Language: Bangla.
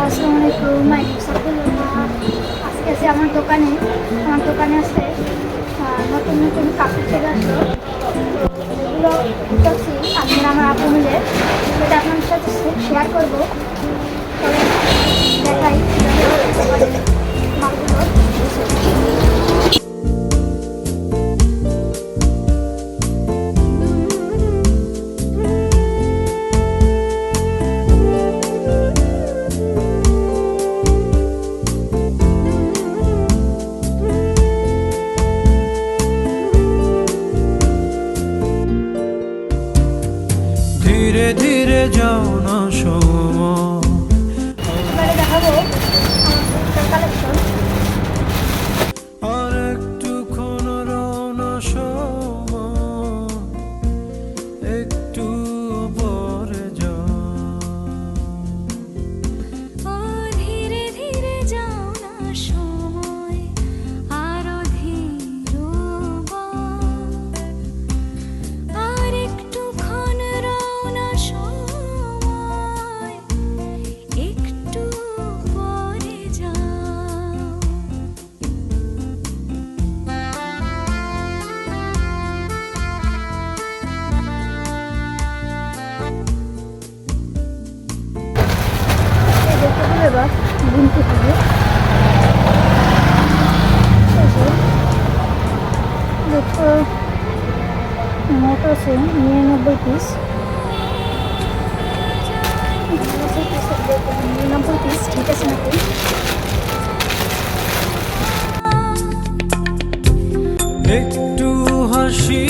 আসসালামু আলাইকুম, মাই নেম সাফুল্লাহ। আজকে আছে আমার দোকানে আছে নতুন নতুন কাপড় চলে আসলো। এগুলো করছি আমার আপু মিলে, সেটা আপনার সাথে শেয়ার করবো। দেখাই মালগুলো। ধীরে ধীরে যাও না সময়। এবারে দেখাবো আমার কালেকশন। আর একটুক্ষণ রওনা সময়, একটু পরে যাও। ধীরে ধীরে যাও না সময়, আরো ধীর আর একটুক্ষণ রওনা সময়, একটু পরে যাও। এই দেখতে এবার বুনতে হবে। দেখো মোট আছে 99 পিস। 99 পিস ঠিক আছে নাকি? একটু হাসি